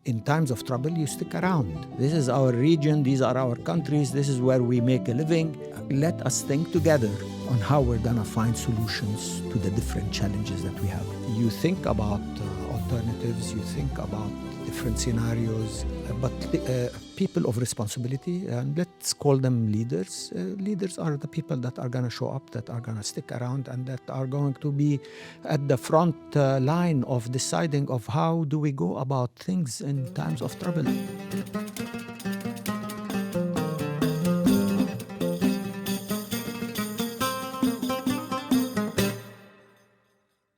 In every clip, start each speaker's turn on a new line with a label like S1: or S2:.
S1: in times of trouble, you stick around. This is our region, these are our countries, this is where we make a living. Let us think together on how we're going to find solutions to the different challenges that we have. You think about alternatives, you think about different scenarios, but people of responsibility, and let's call them leaders. Leaders are the people that are going to show up, that are going to stick around, and that are going to be at the front line of deciding of how do we go about things in times of trouble.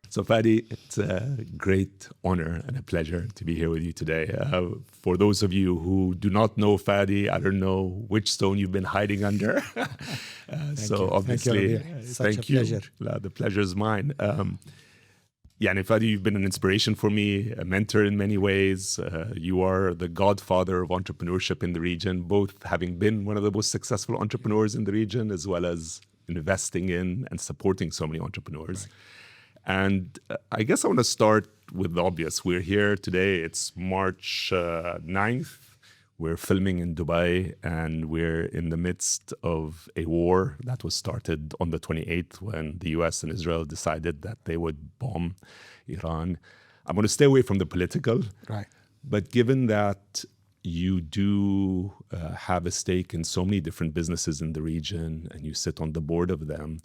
S2: So Fadi, it's a great honor and a pleasure to be here with you today. For those of you who do not know Fadi, I don't know which stone you've been hiding under. So obviously,
S1: thank you. Pleasure.
S2: The pleasure is mine. Fadi, you've been an inspiration for me, a mentor in many ways. You are the godfather of entrepreneurship in the region, both having been one of the most successful entrepreneurs in the region, as well as investing in and supporting so many entrepreneurs. Right. And I guess I want to start with the obvious. We're here today. It's March 9th. We're filming in Dubai, and we're in the midst of a war that was started on the 28th when the US and Israel decided that they would bomb Iran. I'm going to stay away from the political.
S1: Right.
S2: But given that you do have a stake in so many different businesses in the region, and you sit on the board of them,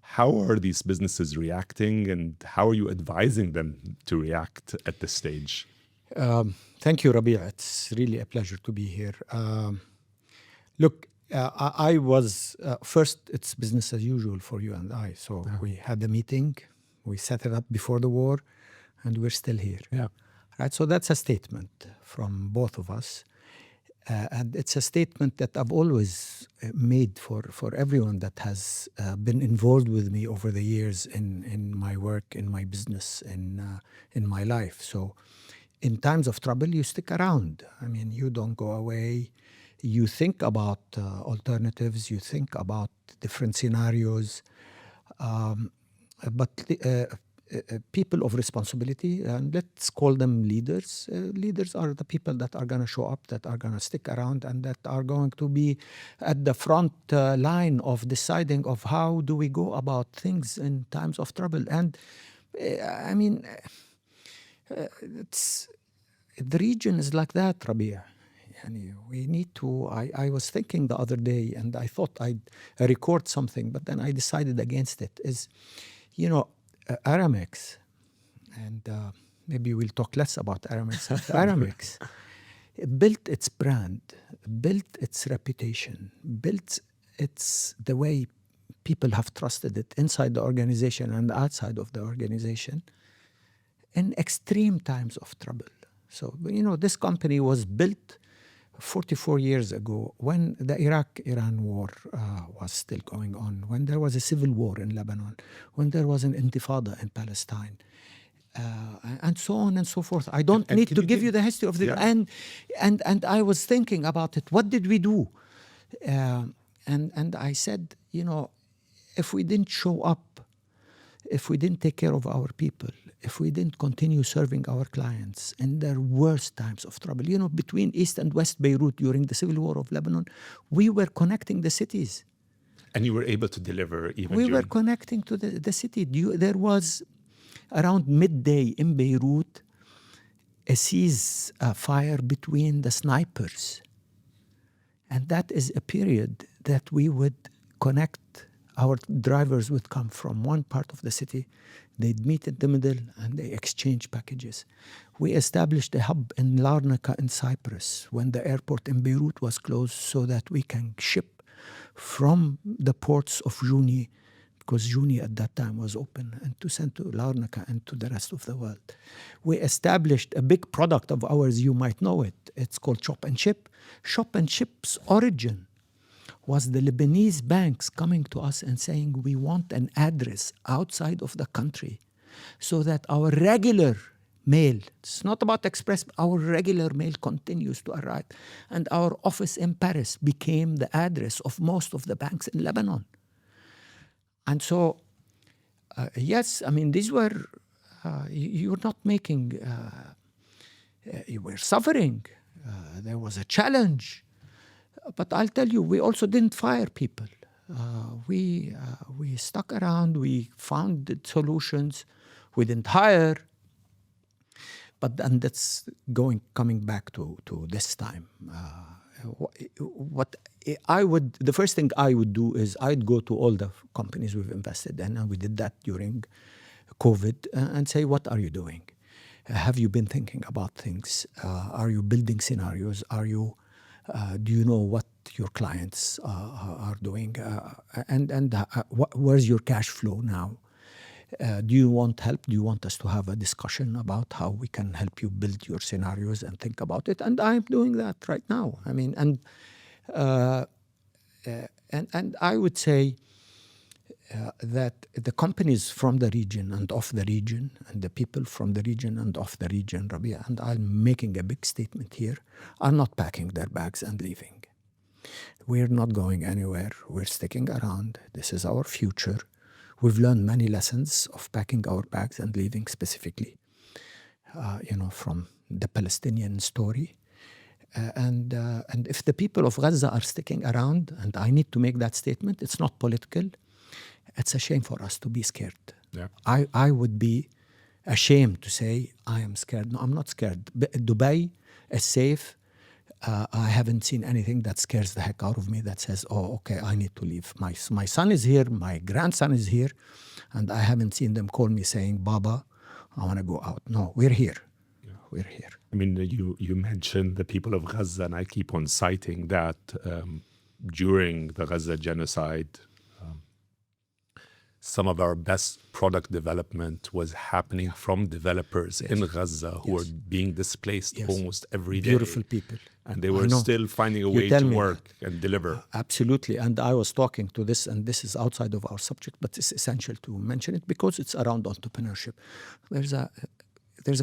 S2: how are these businesses reacting, and how are you advising them to react at this stage?
S1: Thank you, Rabea. It's really a pleasure to be here. Look, I was, first, it's business as usual for you and I. So we had a meeting, we set it up before the war, and we're still here.
S2: Yeah.
S1: Right. So that's a statement from both of us. And it's a statement that I've always made for everyone that has been involved with me over the years in my work, in my business, in my life. So in times of trouble, you stick around. I mean, you don't go away. You think about alternatives. You think about different scenarios. But people of responsibility, and let's call them leaders. Leaders are the people that are going to show up, that are going to stick around, and that are going to be at the front line of deciding of how do we go about things in times of trouble. And I mean, the region is like that, Rabea. We need to, I was thinking the other day, and I thought I'd record something, but then I decided against it, is, Aramex, and maybe we'll talk less about Aramex. Aramex built its brand, built its reputation, built its the way people have trusted it inside the organization and outside of the organization in extreme times of trouble. So, this company was built 44 years ago when the Iraq-Iran war was still going on, when there was a civil war in Lebanon, when there was an intifada in Palestine, and so on and so forth. I don't need to give you the history of the... Yeah. And I was thinking about it. What did we do? And I said, if we didn't show up, if we didn't take care of our people, if we didn't continue serving our clients in their worst times of trouble, between East and West Beirut during the civil war of Lebanon, we were connecting the cities.
S2: And you were able to deliver even
S1: We were connecting to the city. There was, around midday in Beirut, a ceasefire between the snipers. And that is a period that we would connect. Our drivers would come from one part of the city, they'd meet in the middle, and they exchange packages. We established a hub in Larnaca in Cyprus when the airport in Beirut was closed, so that we can ship from the ports of Jounieh, because Jounieh at that time was open, and to send to Larnaca and to the rest of the world. We established a big product of ours, you might know it. It's called Shop and Ship. Shop and Ship's origin was the Lebanese banks coming to us and saying, we want an address outside of the country so that our regular mail, it's not about express, our regular mail continues to arrive. And our office in Paris became the address of most of the banks in Lebanon. And so, yes, I mean, these were, you're not making You were suffering. There was a challenge. But I'll tell you, we also didn't fire people. We stuck around. We found solutions. We didn't hire. But then that's coming back to this time. The first thing I would do is I'd go to all the companies we've invested in, and we did that during COVID, and say, what are you doing? Have you been thinking about things? Are you building scenarios? Do you know what your clients are doing? Where's your cash flow now? Do you want help? Do you want us to have a discussion about how we can help you build your scenarios and think about it? And I'm doing that right now. I mean, and I would say that the companies from the region and of the region, and the people from the region and of the region, Rabea, and I'm making a big statement here, are not packing their bags and leaving. We're not going anywhere. We're sticking around. This is our future. We've learned many lessons of packing our bags and leaving, specifically, from the Palestinian story. And if the people of Gaza are sticking around, and I need to make that statement, it's not political. It's a shame for us to be scared.
S2: Yeah.
S1: I would be ashamed to say I am scared. No, I'm not scared. Dubai is safe. I haven't seen anything that scares the heck out of me that says, oh, okay, I need to leave. My son is here, my grandson is here, and I haven't seen them call me saying, Baba, I want to go out. No, we're here. Yeah. We're here.
S2: I mean, you mentioned the people of Gaza, and I keep on citing that during the Gaza genocide, some of our best product development was happening from developers in Gaza who were being displaced almost every day.
S1: Beautiful people.
S2: And they were still finding a way to work and deliver.
S1: Absolutely. And I was talking to this, and this is outside of our subject, but it's essential to mention it because it's around entrepreneurship. There's a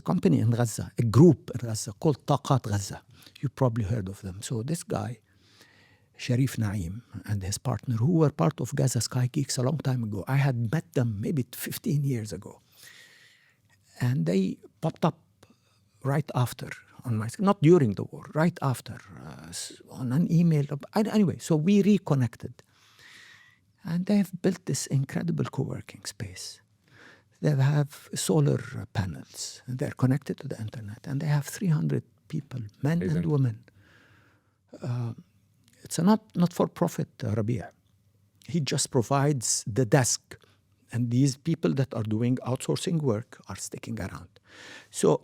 S1: company in Gaza, a group in Gaza called Taqat Gaza. You probably heard of them. So this guy, Sharif Naim, and his partner, who were part of Gaza Sky Geeks a long time ago. I had met them maybe 15 years ago. And they popped up right after on my screen, not during the war, right after, on an email. Anyway, so we reconnected. And they've built this incredible co-working space. They have solar panels, and they're connected to the internet, and they have 300 people, men and women. It's a not-for-profit, Rabea. He just provides the desk, and these people that are doing outsourcing work are sticking around. So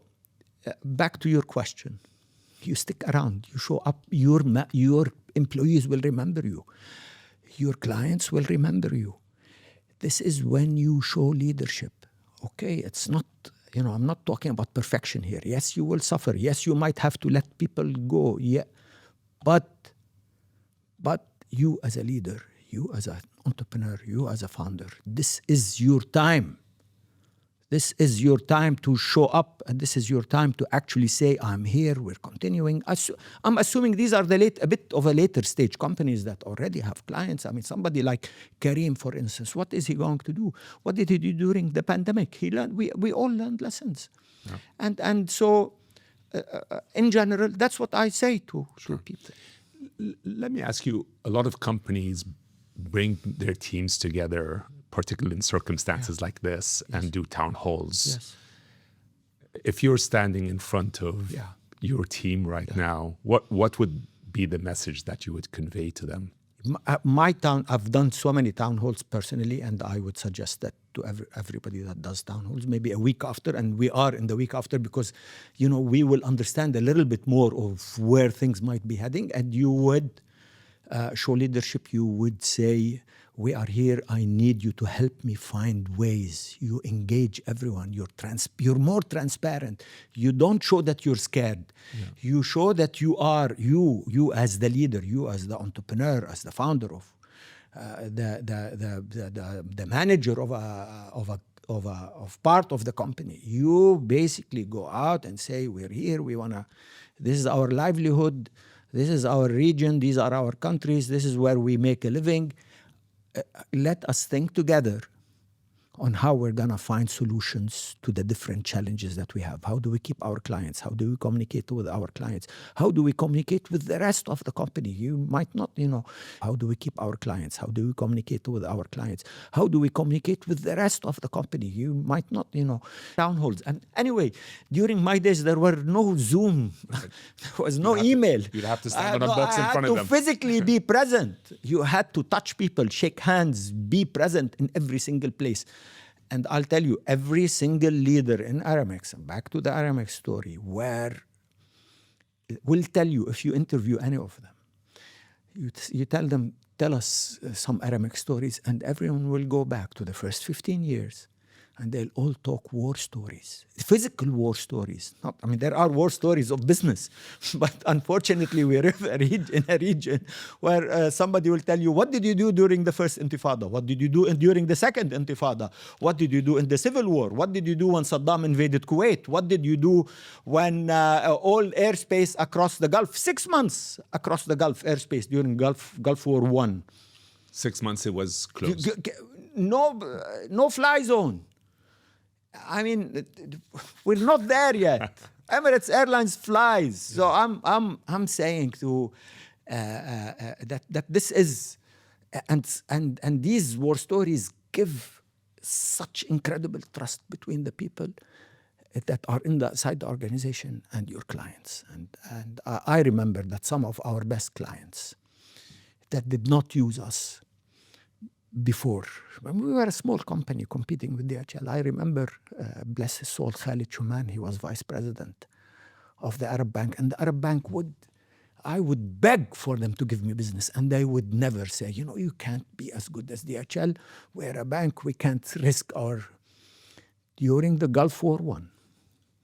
S1: back to your question. You stick around. You show up. Your employees will remember you. Your clients will remember you. This is when you show leadership. Okay, it's not, I'm not talking about perfection here. Yes, you will suffer. Yes, you might have to let people go. Yeah, but you as a leader, you as an entrepreneur, you as a founder, this is your time. This is your time to show up, and this is your time to actually say, I'm here, we're continuing. I'm assuming these are a bit of a later stage companies that already have clients. I mean, somebody like Kareem, for instance, what is he going to do? What did he do during the pandemic? He learned. We all learned lessons. Yeah. And so, in general, that's what I say to people.
S2: Let me ask you, a lot of companies bring their teams together, particularly in circumstances like this, and do town halls.
S1: Yes.
S2: If you're standing in front of your team right now, what would be the message that you would convey to them?
S1: I've done so many town halls personally, and I would suggest that to everybody that does town halls, maybe a week after, and we are in the week after because, we will understand a little bit more of where things might be heading, and you would show leadership. You would say, we are here, I need you to help me find ways. You engage everyone, you're more transparent. You don't show that you're scared. Yeah. You show that you are, you as the leader, you as the entrepreneur, as the founder of, the manager of part of the company. You basically go out and say, we're here, this is our livelihood, this is our region, these are our countries, this is where we make a living. Let us think together. on how we're going to find solutions to the different challenges that we have. How do we keep our clients? How do we communicate with our clients? How do we communicate with the rest of the company? You might not, how do we keep our clients? How do we communicate with our clients? How do we communicate with the rest of the company? You might not, town halls. And anyway, during my days, there were no Zoom. There was no email.
S2: You'd have to stand on a box in front of them.
S1: You had to physically be present. You had to touch people, shake hands, be present in every single place. And I'll tell you, every single leader in Aramex, and back to the Aramex story, will tell you, if you interview any of them, you tell them, tell us some Aramex stories, and everyone will go back to the first 15 years. And they'll all talk war stories, physical war stories. There are war stories of business, but unfortunately we live in a region where somebody will tell you, what did you do during the first intifada? What did you do during the second intifada? What did you do in the civil war? What did you do when Saddam invaded Kuwait? What did you do when all airspace across the Gulf, 6 months across the Gulf airspace during Gulf War I?
S2: 6 months it was closed.
S1: No fly zone. We're not there yet. Emirates Airlines flies. So I'm saying to that this is, and these war stories give such incredible trust between the people that are inside the organization and your clients. And I remember that some of our best clients that did not use us before, when we were a small company competing with DHL, I remember, bless his soul, Khalid Shuman, he was vice president of the Arab Bank. And the Arab Bank I would beg for them to give me business. And they would never say, you can't be as good as DHL. We're a bank, we can't risk During the Gulf War I,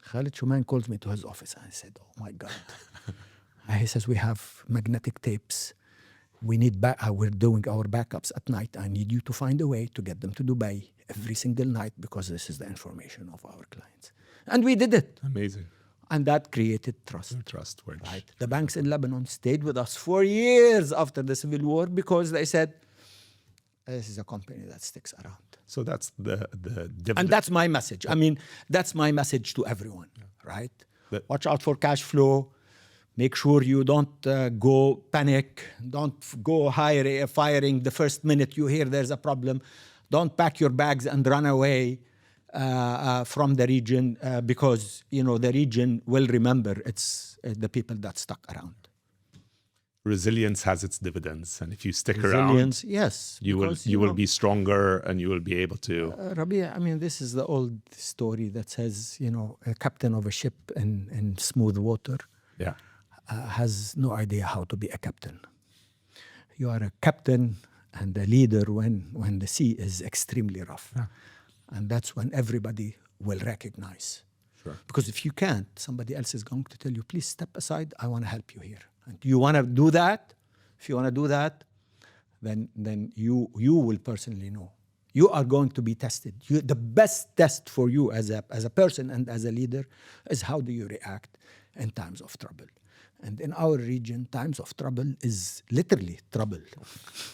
S1: Khalid Shuman calls me to his office. And I said, oh my God. He says, we have magnetic tapes. We need we're doing our backups at night. I need you to find a way to get them to Dubai every single night, because this is the information of our clients. And we did it.
S2: Amazing.
S1: And that created trust.
S2: Trustworthy.
S1: Right. The banks in Lebanon stayed with us for years after the civil war, because they said, this is a company that sticks around.
S2: So that's the dividend.
S1: And that's my message. That's my message to everyone, right? Watch out for cash flow. Make sure you don't go panic. Don't go firing the first minute you hear there's a problem. Don't pack your bags and run away from the region, because the region will remember it's the people that stuck around.
S2: Resilience has its dividends, and if you stick around,
S1: yes,
S2: you will be stronger, and you will be able to.
S1: Rabea, this is the old story that says, a captain of a ship in smooth water.
S2: Yeah.
S1: Has no idea how to be a captain. You are a captain and a leader when the sea is extremely rough.
S2: Yeah.
S1: And that's when everybody will recognize.
S2: Sure.
S1: Because if you can't, somebody else is going to tell you, please step aside, I want to help you here. And you want to do that? If you want to do that, then you will personally know. You are going to be tested. The best test for you as a person and as a leader is how do you react in times of trouble. And in our region, times of trouble is literally trouble,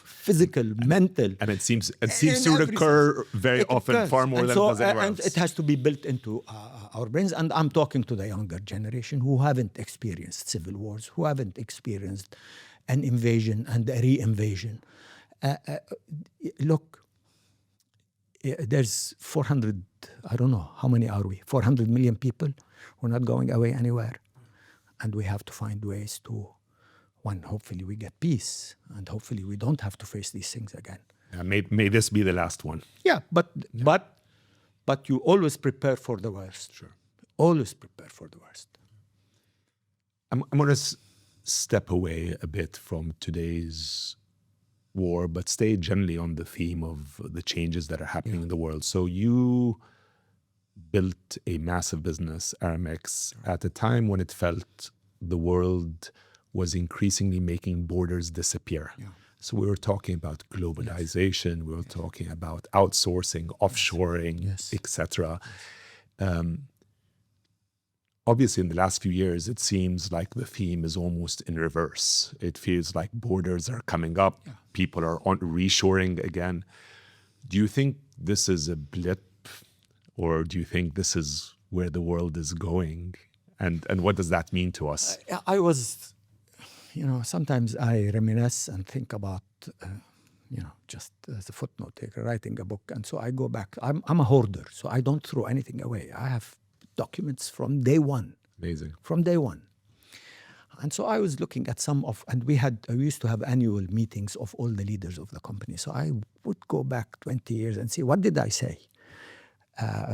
S1: physical, mental.
S2: And it seems to recur very often, far more than it does anywhere else.
S1: And it has to be built into our brains. And I'm talking to the younger generation who haven't experienced civil wars, who haven't experienced an invasion and a re-invasion. Look, there's 400, I don't know, how many are we? 400 million people. We're not going away anywhere. And we have to find ways to, hopefully we get peace, and hopefully we don't have to face these things again.
S2: May this be the last one.
S1: Yeah, but you always prepare for the worst.
S2: Sure.
S1: Always prepare for the worst.
S2: I'm going to step away a bit from today's war, but stay generally on the theme of the changes that are happening in the world. So you built a massive business, Aramex, at a time when it felt the world was increasingly making borders disappear.
S1: Yeah.
S2: So we were talking about globalization, we were talking about outsourcing, offshoring, etc. Obviously, in the last few years, it seems like the theme is almost in reverse. It feels like borders are coming up, people are reshoring again. Do you think this is a blip, or do you think this is where the world is going? And what does that mean to us?
S1: I was, sometimes I reminisce and think about, just as a footnote taker, writing a book. And so I go back. I'm a hoarder, so I don't throw anything away. I have documents from day one.
S2: Amazing.
S1: From day one. And so I was looking at and we used to have annual meetings of all the leaders of the company. So I would go back 20 years and see, what did I say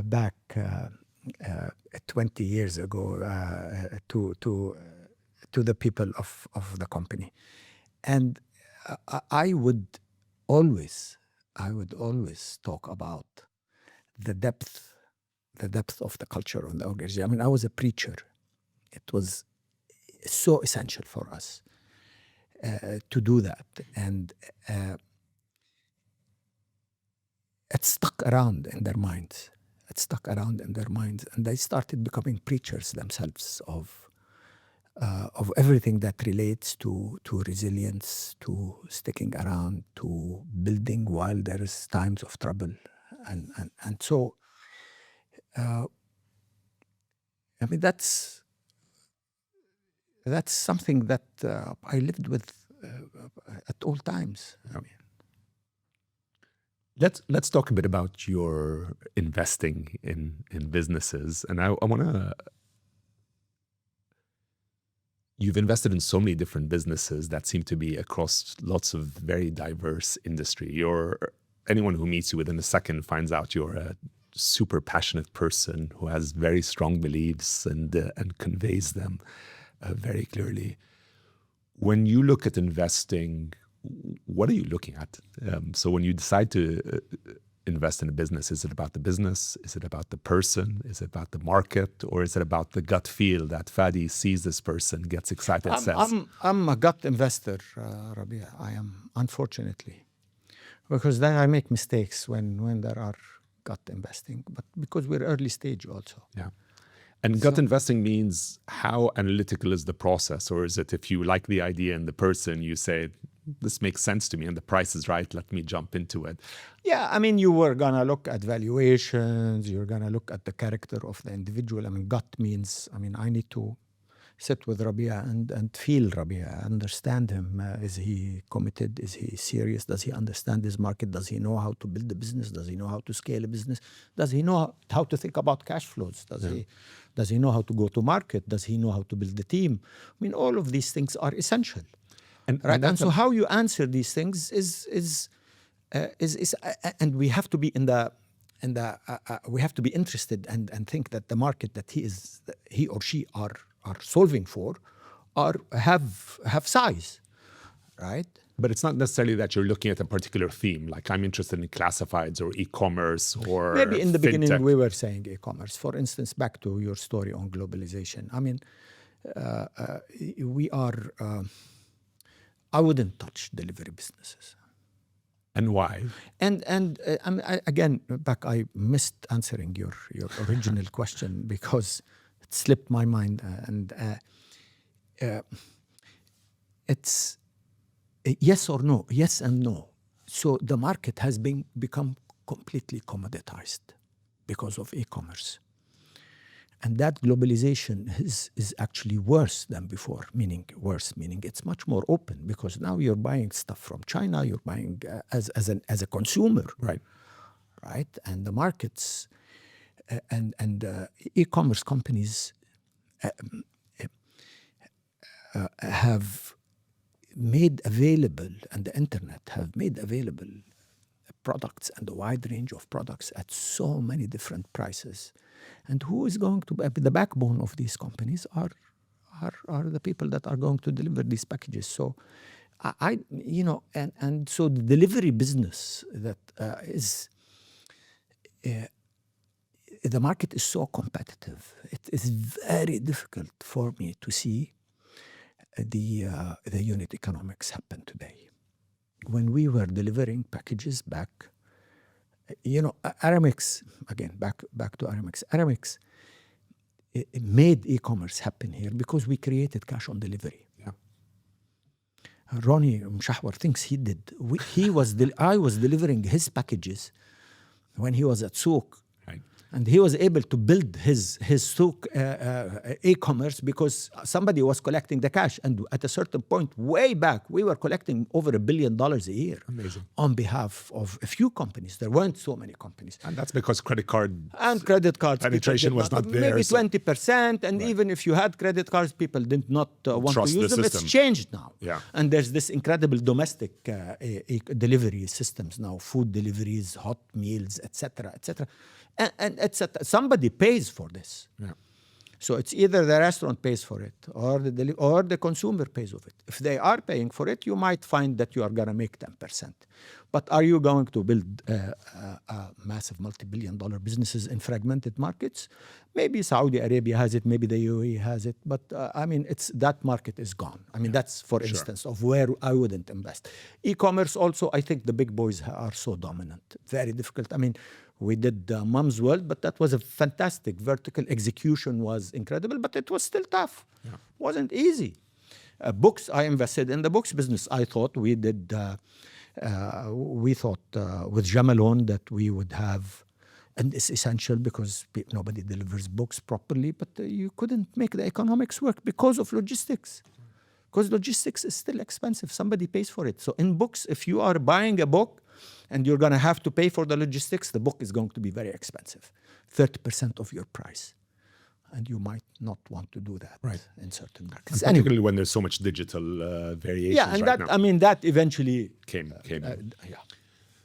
S1: back 20 years ago to the people of the company. And I would always talk about the depth of the culture of the organization. I mean, I was a preacher. It was so essential for us to do that. And it stuck around in their minds. And they started becoming preachers themselves of everything that relates to resilience, to sticking around, to building while there is times of trouble. And so, I mean, that's something that I lived with at all times. I mean,
S2: let's talk a bit about your investing in businesses, and I want to. You've invested in so many different businesses that seem to be across lots of very diverse industry. Anyone who meets you within a second finds out you're a super passionate person who has very strong beliefs and conveys them very clearly. When you look at investing, what are you looking at? So when you decide to invest in a business, is it about the business? Is it about the person? Is it about the market? Or is it about the gut feel that Fadi sees this person, gets excited, says?
S1: I'm a gut investor, Rabea. I am, unfortunately. Because then I make mistakes when there are gut investing. But because we're early stage also.
S2: Yeah. And gut investing means how analytical is the process? Or is it if you like the idea and the person, you say, this makes sense to me and the price is right, let me jump into it?
S1: Yeah, I mean, you were going to look at valuations, you're going to look at the character of the individual. I mean, gut means, I need to sit with Rabea and feel Rabea, understand him. Is he committed? Is he serious? Does he understand his market? Does he know how to build a business? Does he know how to scale a business? Does he know how to think about cash flows? Does he know how to go to market? Does he know how to build a team? I mean, all of these things are essential. And so how you answer these things is and we have to be we have to be interested and think that the market that he or she are solving for have size, right?
S2: But it's not necessarily that you're looking at a particular theme. Like I'm interested in classifieds or e-commerce or
S1: maybe in the beginning
S2: fintech.
S1: we were saying e-commerce. For instance, back to your story on globalization. I mean, we are. I wouldn't touch delivery businesses.
S2: And why?
S1: Again, I missed answering your original question because it slipped my mind. It's yes or no, yes and no. So the market has become completely commoditized because of e-commerce. And that globalization is actually worse than before, meaning it's much more open because now you're buying stuff from China, you're buying as a consumer,
S2: right?
S1: And the markets and e-commerce companies have made available, and the internet have made available products and a wide range of products at so many different prices. And who is going to be the backbone of these companies are the people that are going to deliver these packages. So and so the delivery business that is the market is so competitive. It is very difficult for me to see the unit economics happen today. When we were delivering packages back, Aramex, again, back to Aramex. Aramex it made e-commerce happen here because we created cash on delivery.
S2: Yeah.
S1: Ronnie Mshahwar thinks he did. I was delivering his packages when he was at Souk.
S2: Right.
S1: And he was able to build his Souk e-commerce because somebody was collecting the cash. And at a certain point, way back, we were collecting over $1 billion a year.
S2: Amazing.
S1: On behalf of a few companies. There weren't so many companies.
S2: And that's because credit cards
S1: penetration
S2: was not there.
S1: Maybe 20%. And even if you had credit cards, people did not want
S2: Trust
S1: to use
S2: the
S1: them.
S2: system.
S1: It's changed now.
S2: Yeah.
S1: And there's this incredible domestic delivery systems now, food deliveries, hot meals, etc., etc. And somebody pays for this.
S2: Yeah.
S1: So it's either the restaurant pays for it or the consumer pays for it. If they are paying for it, you might find that you are going to make 10%. But are you going to build massive multi-billion-dollar businesses in fragmented markets? Maybe Saudi Arabia has it, maybe the UAE has it, but that market is gone. That's, for instance, of where I wouldn't invest. E-commerce also, I think the big boys are so dominant. Very difficult. We did Mom's World, but that was a fantastic vertical. Execution was incredible, but it was still tough.
S2: Yeah.
S1: Wasn't easy. Books, I invested in the books business. I thought we did, with Jamalon that we would have, and it's essential because nobody delivers books properly, but you couldn't make the economics work because of logistics. Because logistics is still expensive. Somebody pays for it. So in books, if you are buying a book, and you're going to have to pay for the logistics, the book is going to be very expensive, 30% of your price. And you might not want to do that in certain markets.
S2: Particularly when there's so much digital variations.
S1: Yeah, and
S2: right now.
S1: That eventually
S2: came.
S1: Yeah.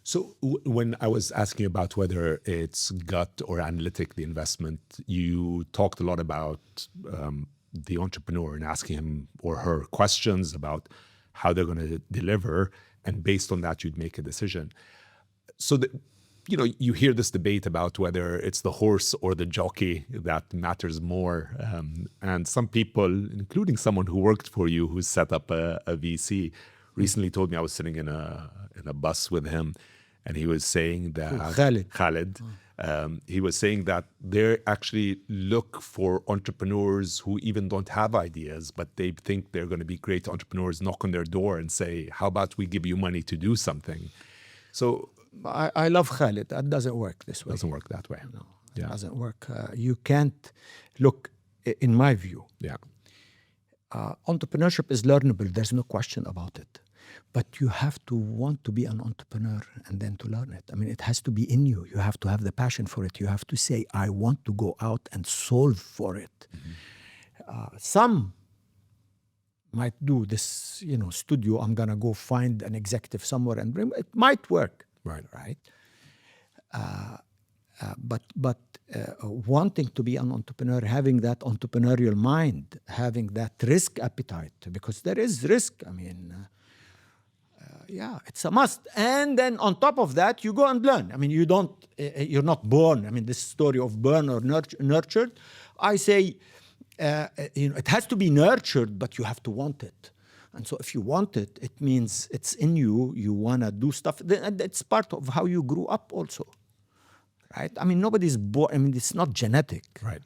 S2: So when I was asking about whether it's gut or analytic, the investment, you talked a lot about the entrepreneur and asking him or her questions about how they're going to deliver. And based on that, you'd make a decision. So you hear this debate about whether it's the horse or the jockey that matters more. And some people, including someone who worked for you, who set up a VC, recently told me, I was sitting in a bus with him, and he was saying that Khalid. He was saying that they actually look for entrepreneurs who even don't have ideas, but they think they're going to be great entrepreneurs, knock on their door and say, how about we give you money to do something? So
S1: I love Khalid. That doesn't work this way.
S2: Doesn't work that way.
S1: No, it doesn't work. You can't look, in my view, entrepreneurship is learnable. There's no question about it. But you have to want to be an entrepreneur and then to learn it. It has to be in you. You have to have the passion for it. You have to say, I want to go out and solve for it. Mm-hmm. Some might do this, studio. I'm going to go find an executive somewhere and bring it. Might work. Right. But wanting to be an entrepreneur, having that entrepreneurial mind, having that risk appetite, because there is risk. It's a must. And then on top of that, you go and learn. You're not born. This story of born or nurtured, I say, it has to be nurtured, but you have to want it. And so if you want it, it means it's in you. You want to do stuff. And it's part of how you grew up also. Right? Nobody's born. It's not genetic. Right?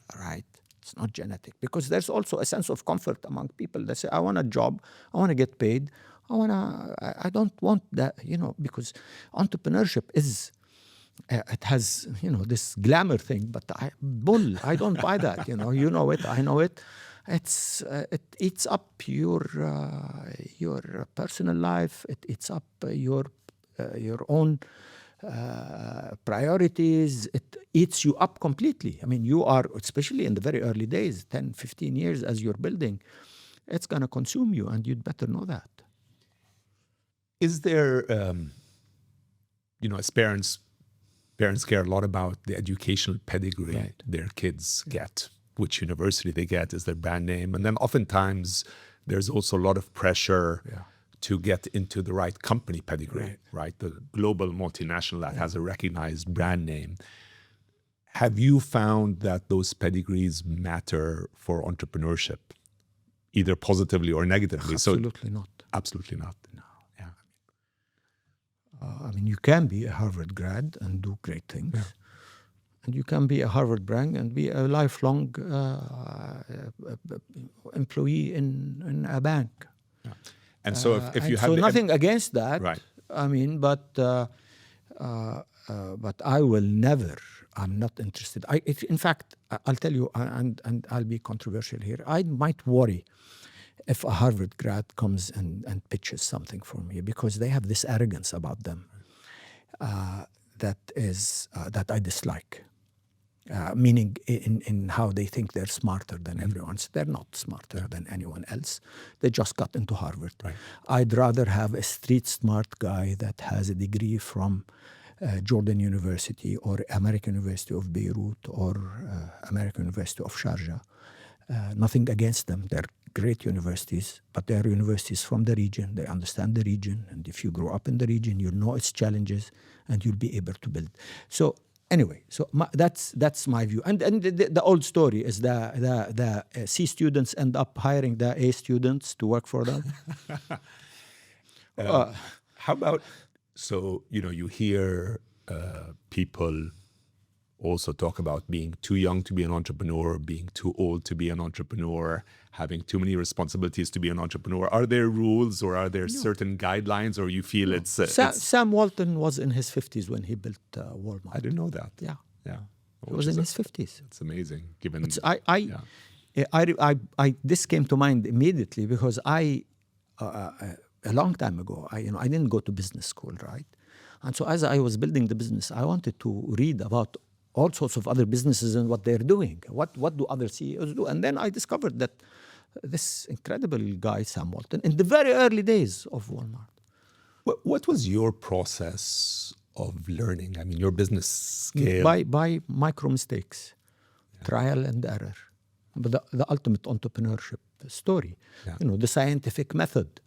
S1: It's not genetic. Because there's also a sense of comfort among people. They say, I want a job. I want to get paid. I don't want that, because entrepreneurship is, it has, this glamour thing, but I don't buy that, you know it, I know it. It eats up your personal life. It eats up your own priorities. It eats you up completely. You are, especially in the very early days, 10, 15 years as you're building, it's going to consume you, and you'd better know that.
S2: Is there, as parents care a lot about the educational pedigree their kids get, which university they get, is their brand name. And then oftentimes there's also a lot of pressure to get into the right company pedigree, right? The global multinational that has a recognized brand name. Have you found that those pedigrees matter for entrepreneurship, either positively or negatively?
S1: Absolutely not.
S2: Absolutely not.
S1: No. You can be a Harvard grad and do great things. And you can be a Harvard brand and be a lifelong employee in a bank.
S2: And so if you have...
S1: So nothing against that.
S2: Right.
S1: But but I will never. I'm not interested. In fact, I'll tell you, and I'll be controversial here. I might worry if a Harvard grad comes and pitches something for me, because they have this arrogance about them that I dislike. Meaning in how they think they're smarter than everyone. So they're not smarter than anyone else. They just got into Harvard.
S2: Right.
S1: I'd rather have a street smart guy that has a degree from Jordan University or American University of Beirut or American University of Sharjah. Nothing against them. They're great universities, but they're universities from the region. They understand the region. And if you grow up in the region, you'll know its challenges and you'll be able to build. So anyway, that's my view. And the old story is the C students end up hiring the A students to work for them.
S2: How about, so, you hear people also talk about being too young to be an entrepreneur, being too old to be an entrepreneur, having too many responsibilities to be an entrepreneur. Are there rules or are there certain guidelines, or you feel it's...
S1: Sam Walton was in his 50s when he built Walmart.
S2: I didn't know that.
S1: Yeah.
S2: Yeah.
S1: He was in his 50s.
S2: It's amazing. Given
S1: this came to mind immediately because a long time ago, I didn't go to business school, right? And so as I was building the business, I wanted to read about all sorts of other businesses and what they're doing. What do other CEOs do? And then I discovered that this incredible guy, Sam Walton, in the very early days of Walmart.
S2: What was your process of learning? I mean, your business scale?
S1: By micro mistakes, trial and error. But the ultimate entrepreneurship story, the scientific method.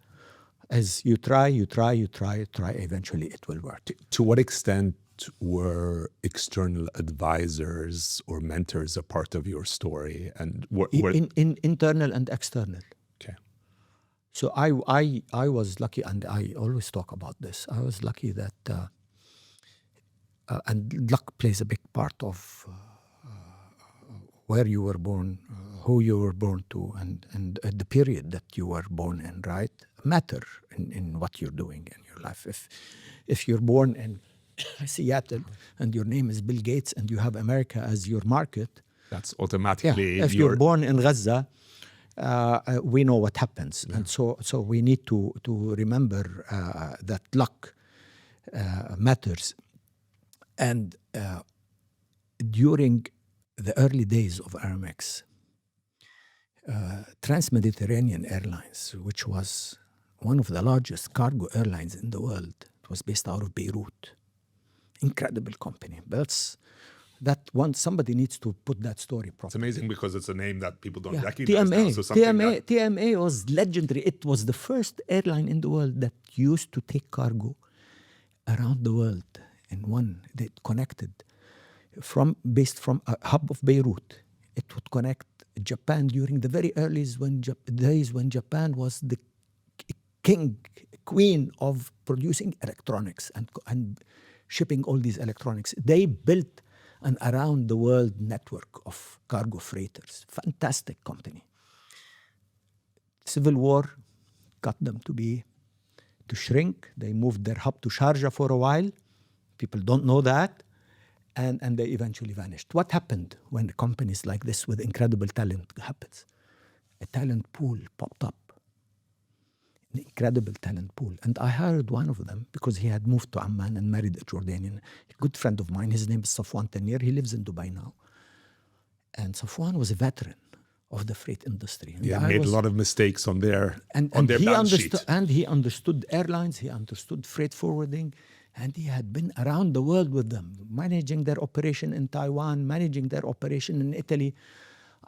S1: As you try, eventually it will work.
S2: To what extent were external advisors or mentors a part of your story? And
S1: in internal and external.
S2: Okay.
S1: So I was lucky, and I always talk about this. I was lucky that, and luck plays a big part of where you were born, who you were born to, and the period that you were born in, right? Matter in what you're doing in your life. If you're born in Seattle and your name is Bill Gates and you have America as your market,
S2: that's automatically...
S1: If you're born in Gaza, we know what happens.
S2: Yeah.
S1: And so we need to remember that luck matters. And during the early days of Aramex, Trans-Mediterranean Airlines, which was one of the largest cargo airlines in the world, it was based out of Beirut. Incredible company. But somebody needs to put that story properly.
S2: It's amazing because it's a name that people don't recognize now. So
S1: TMA was legendary. It was the first airline in the world that used to take cargo around the world in one. They connected based from a hub of Beirut. It would connect Japan during the very early days when Japan was the queen of producing electronics and shipping all these electronics. They built an around-the-world network of cargo freighters. Fantastic company. Civil War got them to shrink. They moved their hub to Sharjah for a while. People don't know that. And they eventually vanished. What happened when companies like this with incredible talent happens? A talent pool popped up. An incredible talent pool. And I hired one of them because he had moved to Amman and married a Jordanian. A good friend of mine, his name is Safwan Tanir. He lives in Dubai now. And Safwan was a veteran of the freight industry. And
S2: he made a lot of mistakes on their balance sheet.
S1: And he understood airlines, he understood freight forwarding, and he had been around the world with them, managing their operation in Taiwan, managing their operation in Italy.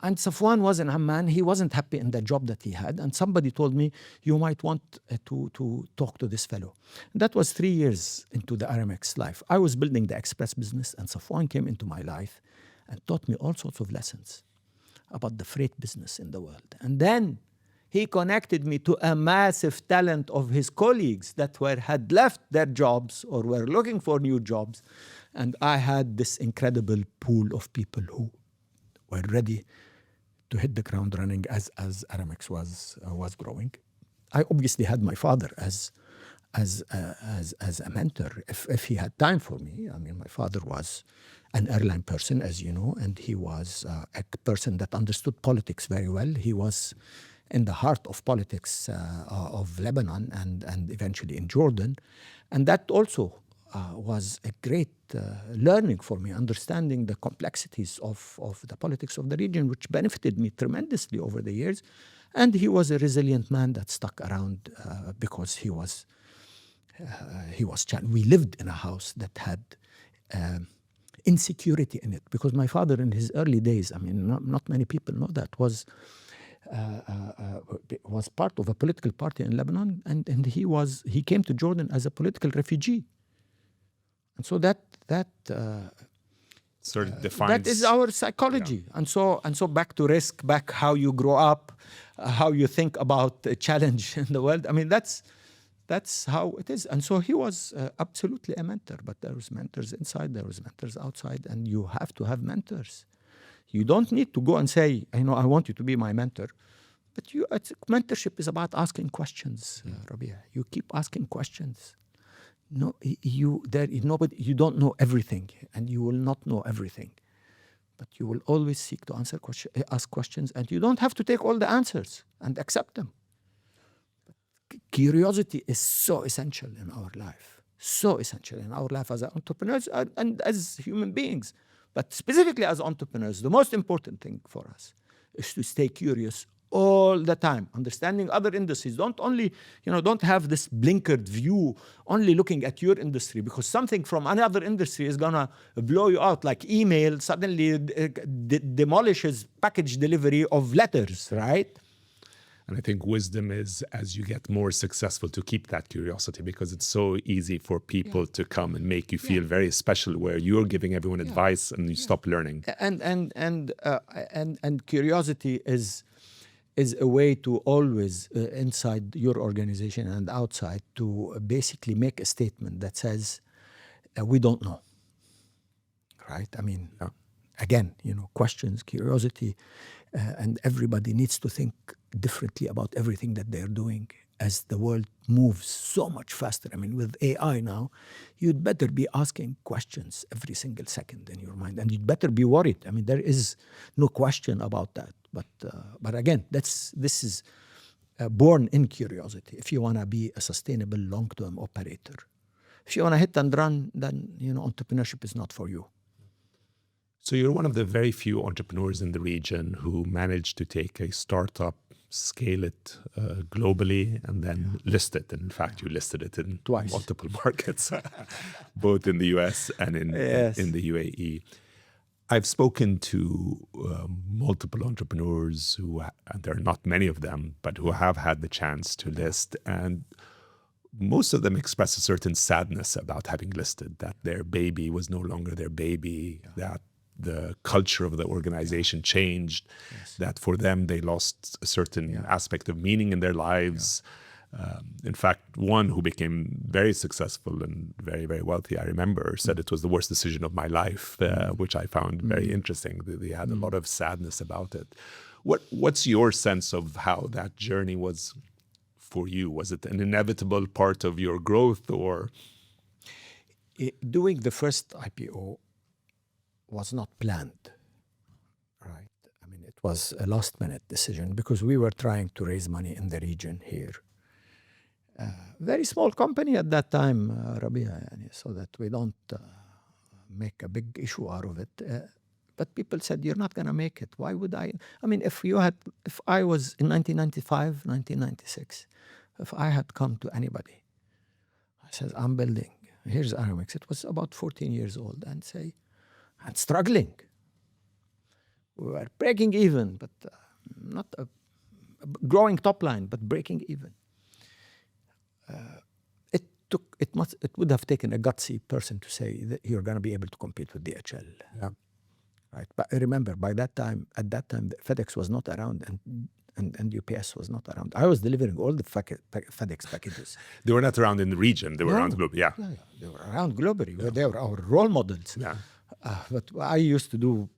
S1: And Safwan was in Amman. He wasn't happy in the job that he had. And somebody told me, you might want to talk to this fellow. And that was 3 years into the Aramex life. I was building the express business, and Safwan came into my life and taught me all sorts of lessons about the freight business in the world. And then he connected me to a massive talent of his colleagues that had left their jobs or were looking for new jobs. And I had this incredible pool of people who were ready to hit the ground running as Aramex was growing. I obviously had my father as as a mentor if he had time for me. I mean, my father was an airline person, as you know, and he was a person that understood politics very well. He was in the heart of politics of Lebanon and eventually in Jordan. And that also was a great learning for me, understanding the complexities of the politics of the region, which benefited me tremendously over the years. And he was a resilient man that stuck around because he was we lived in a house that had insecurity in it, because my father in his early days, I mean, not many people know that, was part of a political party in Lebanon, and he came to Jordan as a political refugee. And so that
S2: sort of defines,
S1: that is our psychology. And so back to risk, back how you grow up, how you think about the challenge in the world. I mean, that's how it is. And so he was absolutely a mentor, but there was mentors inside, there was mentors outside, and you have to have mentors. You don't need to go and say, I want you to be my mentor. But mentorship is about asking questions, Rabea. You keep asking questions. No, you don't know everything, and you will not know everything. But you will always seek to ask questions, and you don't have to take all the answers and accept them. Curiosity is so essential in our life, as entrepreneurs and as human beings. But specifically as entrepreneurs, the most important thing for us is to stay curious all the time, understanding other industries. Don't have this blinkered view, only looking at your industry, because something from another industry is gonna blow you out, like email suddenly demolishes package delivery of letters, right?
S2: And I think wisdom is, as you get more successful, to keep that curiosity, because it's so easy for people to come and make you feel very special, where you're giving everyone advice and you stop learning.
S1: And curiosity is a way to always, inside your organization and outside, to basically make a statement that says, we don't know, right? I mean, again, questions, curiosity, and everybody needs to think differently about everything that they're doing as the world moves so much faster. I mean, with AI now, you'd better be asking questions every single second in your mind, and you'd better be worried. I mean, there is no question about that. But again, this is born in curiosity. If you want to be a sustainable long-term operator, if you want to hit and run, then entrepreneurship is not for you.
S2: So you're one of the very few entrepreneurs in the region who managed to take a startup, scale it globally, and then list it. And in fact, you listed it in
S1: twice,
S2: multiple markets, both in the US and in the UAE. I've spoken to multiple entrepreneurs and there are not many of them, but who have had the chance to list. And most of them express a certain sadness about having listed, that their baby was no longer their baby, that the culture of the organization changed, that for them they lost a certain aspect of meaning in their lives. In fact, one who became very successul and very, very wealthy, I remember, said it was the worst decision of my life, which I found very interesting. They had a lot of sadness about it. What's your sense of how that journey was for you? Was it an inevitable part of your growth, or?
S1: Doing the first IPO was not planned, right? I mean, it was a last-minute decision because we were trying to raise money in the region here. Very small company at that time, Rabea, so that we don't make a big issue out of it. But people said, you're not going to make it. Why would I? I mean, if I was in 1995, 1996, if I had come to anybody, I said, I'm building, here's Aramex. It was about 14 years old, and say, I'm struggling. We were breaking even, but not a growing top line, but breaking even. It would have taken a gutsy person to say that you're going to be able to compete with DHL.
S2: Yeah.
S1: Right. But remember, at that time, FedEx was not around and UPS was not around. I was delivering all the FedEx packages.
S2: They were not around in the region. They were around globally. Yeah.
S1: They were around globally. Yeah. They were our role models.
S2: Yeah.
S1: But I used to do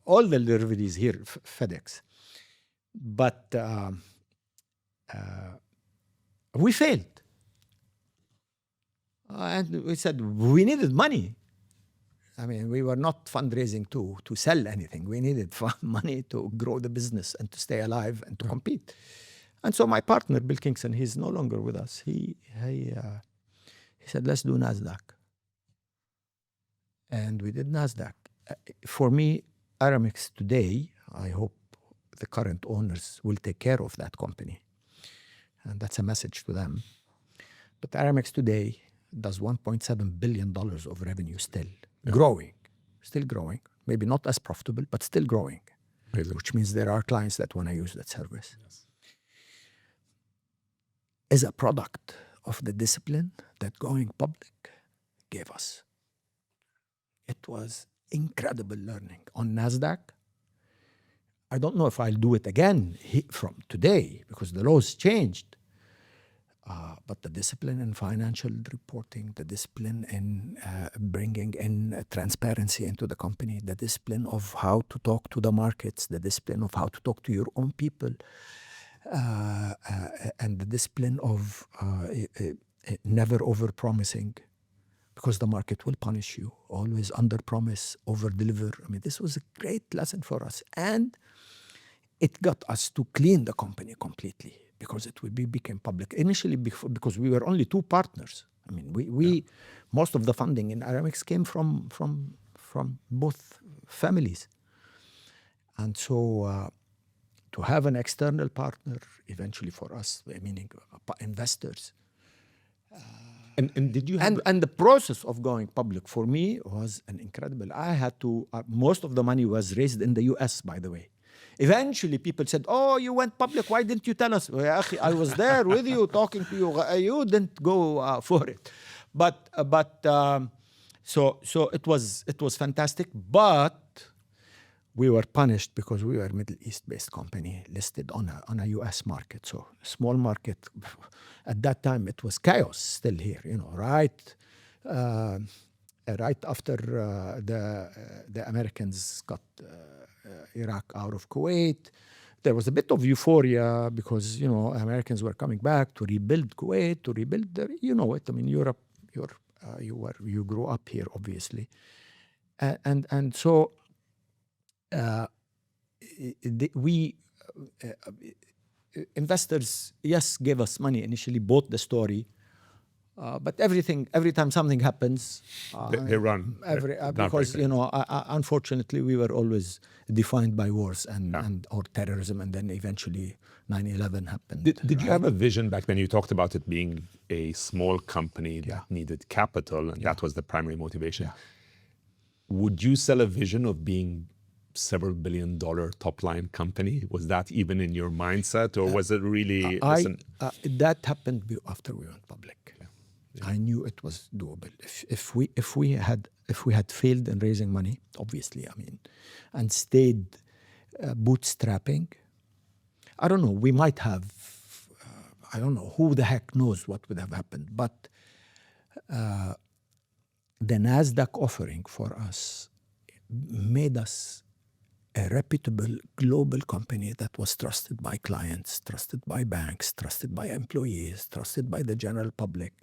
S1: all the deliveries here, FedEx. But we failed. And we said we needed money. I mean, we were not fundraising to sell anything. We needed money to grow the business and to stay alive and to compete. And so my partner, Bill Kingston, he's no longer with us. He said, let's do NASDAQ. And we did NASDAQ. For me, Aramex today, I hope the current owners will take care of that company. And that's a message to them. But Aramex today does $1.7 billion of revenue still. Growing, still growing. Maybe not as profitable, but still growing.
S2: Amazing.
S1: Which means there are clients that want to use that service. Yes. As a product of the discipline that going public gave us. It was incredible learning on NASDAQ. I don't know if I'll do it again from today because the laws changed. But the discipline in financial reporting, the discipline in bringing in transparency into the company, the discipline of how to talk to the markets, the discipline of how to talk to your own people, and the discipline of never over-promising, because the market will punish you. Always under-promise, over-deliver. I mean, this was a great lesson for us. And it got us to clean the company completely, because it became public. Initially, because we were only two partners. I mean, we most of the funding in Aramex came from both families. And so to have an external partner, eventually for us, meaning investors.
S2: And did you have...
S1: And the process of going public for me was an incredible. I had to, most of the money was raised in the US, by the way. Eventually, people said, oh, you went public. Why didn't you tell us? I was there with you, talking to you. You didn't go for it. So it was fantastic. But we were punished because we were a Middle East-based company listed on a U.S. market. So small market. At that time, it was chaos still here, right? Right after the Americans got Iraq out of Kuwait, there was a bit of euphoria because, Americans were coming back to rebuild Kuwait, to rebuild it. I mean, Europe, you grew up here, obviously. And so investors, yes, gave us money initially, bought the story. But every time something happens,
S2: they run.
S1: Because unfortunately we were always defined by wars or terrorism, and then eventually 9/11 happened.
S2: Did you have a vision back then? You talked about it being a small company that needed capital, and that was the primary motivation. Yeah. Would you sell a vision of being several $billion top-line company? Was that even in your mindset, or was it really?
S1: That happened after we went public. Yeah. I knew it was doable. If we had failed in raising money, obviously, and stayed bootstrapping, I don't know. We might have. I don't know. Who the heck knows what would have happened? But the NASDAQ offering for us made us a reputable global company that was trusted by clients, trusted by banks, trusted by employees, trusted by the general public.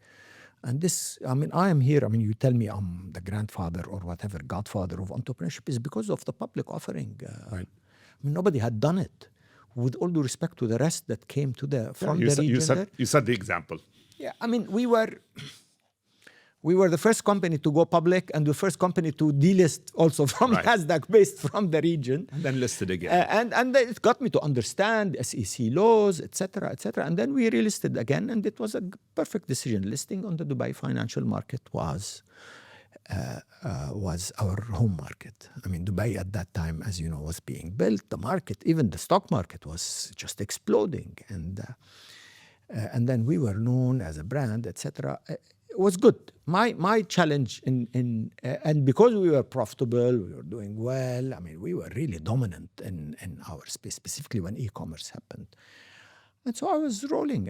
S1: And this, I am here. You tell me I'm the grandfather or whatever, godfather of entrepreneurship, is because of the public offering.
S2: Right.
S1: Nobody had done it. With all due respect to the rest that came from the region.
S2: You said the example.
S1: Yeah, we were the first company to go public and the first company to delist also from NASDAQ, based from the region.
S2: And then listed again.
S1: And it got me to understand SEC laws, etc., etc. And then we relisted again, and it was a perfect decision. Listing on the Dubai financial market was our home market. Dubai at that time, as you know, was being built. The market, even the stock market, was just exploding. And then we were known as a brand, etc. It was good. My challenge and because we were profitable, we were doing well. We were really dominant in our space, specifically when e-commerce happened. And so I was rolling.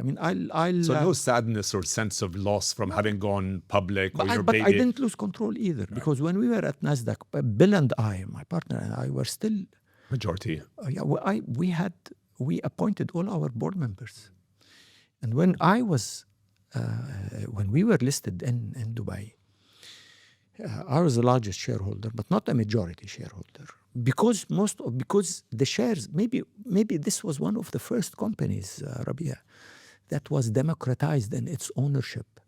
S2: So no sadness or sense of loss from having gone public.
S1: But I didn't lose control either, because when we were at NASDAQ, Bill and I, my partner and I, were still
S2: majority.
S1: We appointed all our board members, and when I was when we were listed in Dubai, I was the largest shareholder, but not a majority shareholder. Because the shares, maybe this was one of the first companies, Rabea, that was democratized in its ownership.